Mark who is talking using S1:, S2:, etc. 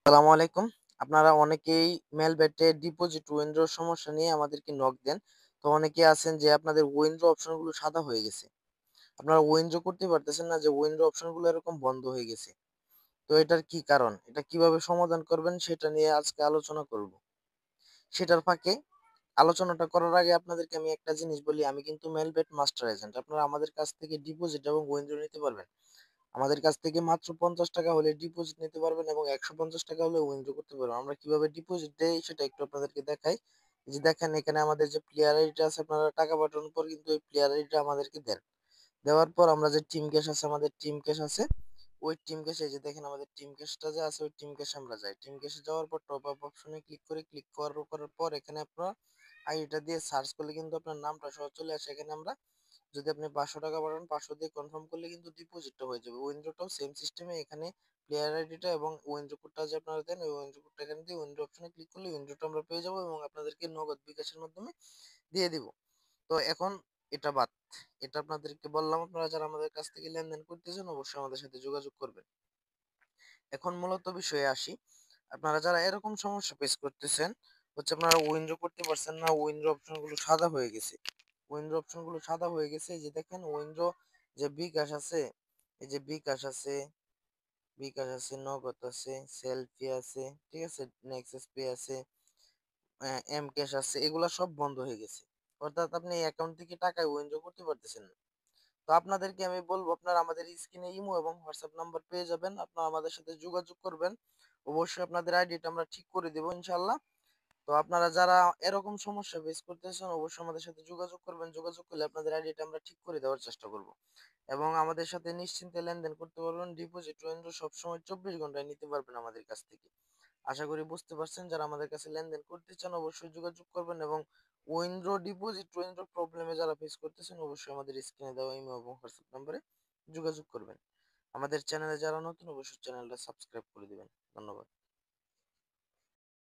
S1: আসসালামু আলাইকুম। আপনারা অনেকেই মেলবেটে ডিপোজিট উইথড্রর সমস্যা নিয়ে আমাদেরকে নক দেন। তো অনেকে আছেন যে আপনাদের উইথড্র অপশনগুলো সাদা হয়ে গেছে। আপনারা উইথড্র করতে পারতেছেন না, যে উইথড্র অপশনগুলো এরকম বন্ধ হয়ে গেছে। তো এটার কি কারণ? এটা কিভাবে সমাধান করবেন সেটা নিয়ে আজকে আলোচনা করব। সেটার ফাঁকে আলোচনাটা করার আগে আপনাদেরকে আমি একটা জিনিস বলি, আমি কিন্তু মেলবেট মাস্টার এজেন্ট। আপনারা আমাদের কাছ থেকে ডিপোজিট এবং উইথড্র নিতে পারবেন। আমাদের কাছ থেকে মাত্র ৳৫০ হলে ডিপোজিট নিতে পারবেন এবং ৳১৫০ হলে উইথড্র করতে পারবেন। আমরা কিভাবে ডিপোজিট দেই সেটা একটু আপনাদেরকে দেখাই। এই যে দেখেন, এখানে আমাদের যে প্লেয়ার আইডিটা আছে, আপনারা টাকা পাঠানোর পর কিন্তু এই প্লেয়ার আইডিটা আমাদেরকে দেন। দেওয়ার পর আমরা যে টিম ক্যাশ আছে, আমাদের টিম ক্যাশ আছে। ওই টিম ক্যাশে এই যে দেখেন, আমাদের টিম ক্যাশটা যে আছে ওই টিম ক্যাশে আমরা যাই। টিম ক্যাশে যাওয়ার পর টপ আপ অপশনে ক্লিক করি। করার পর এখানে আপনার আইডিটা দিয়ে সার্চ করলে কিন্তু আপনার নামটা সহ চলে আসে। এখানে আমরা যদি আপনি ৳৫০০ পাঠান, ৫০০ দিয়ে কনফার্ম করলে কিন্তু ডিপোজিটটা হয়ে যাবে। উইথড্রটাও সেম সিস্টেমে, এখানে প্লেয়ার আইডিটা এবং উইথড্র কোডটা যে আপনারা দেন, ওই উইথড্র কোডটা এখানে দিয়ে উইথড্র অপশনে ক্লিক করলে উইথড্রটা আমরা পেয়ে যাবো এবং আপনাদেরকে নগদ বিকাশের মাধ্যমে দিয়ে দিব। তো এখন এটা বাদ। এটা আপনাদেরকে বললাম, আপনারা যারা আমাদের কাছ থেকে লেনদেন করতেছেন অবশ্যই আমাদের সাথে যোগাযোগ করবেন। এখন মূলত বিষয়ে আসি। আপনারা যারা এরকম সমস্যা ফেস করতেছেন, হচ্ছে আপনারা উইথড্র করতে পারছেন না, উইথড্র অপশনগুলো সাদা হয়ে গেছে। উইথড্র অপশনগুলো সাদা হয়ে গেছে। এই যে দেখেন, উইথড্র যে বিকাশ আছে, এই যে বিকাশ আছে, নগদ আছে, সেলফি আছে, ঠিক আছে? নেক্সাস পে আছে, এম-ক্যাশ আছে, এগুলা সব বন্ধ হয়ে গেছে। অর্থাৎ আপনি এই অ্যাকাউন্ট থেকে টাকা উইথড্র করতে পারতেছেন না। তো আপনাদেরকে আমি বলব, আপনারা আমাদের স্ক্রিনে ইমো এবং হোয়াটসঅ্যাপ নাম্বার পেয়ে যাবেন। আপনারা আমাদের সাথে যোগাযোগ করবেন। অবশ্যই আপনাদের আইডিটা আমরা ঠিক করে দেব ইনশাআল্লাহ। তো আপনারা যারা এরকম সমস্যা ফেস করতেছেন অবশ্যই আমাদের সাথে যোগাযোগ করবেন। যোগাযোগ করলে আপনাদের আইডিটা আমরা ঠিক করে দেওয়ার চেষ্টা করব। এবং আমাদের সাথে নিশ্চিন্তে লেনদেন করতে পারবেন। ডিপোজিট উইথড্র সবসময় ২৪ ঘন্টায় নিতে পারবেন আমাদের কাছ থেকে। আশা করি বুঝতে পারছেন। যারা আমাদের কাছে লেনদেন করতে চান অবশ্যই যোগাযোগ করবেন এবং উইথড্র প্রবলেমে যারা ফেস করতেছেন অবশ্যই আমাদের স্ক্রিনে দেওয়া ইমো এবং হোয়াটসঅ্যাপ নম্বরে যোগাযোগ করবেন। আমাদের চ্যানেলে যারা নতুন অবশ্যই চ্যানেলটা সাবস্ক্রাইব করে দিবেন। ধন্যবাদ।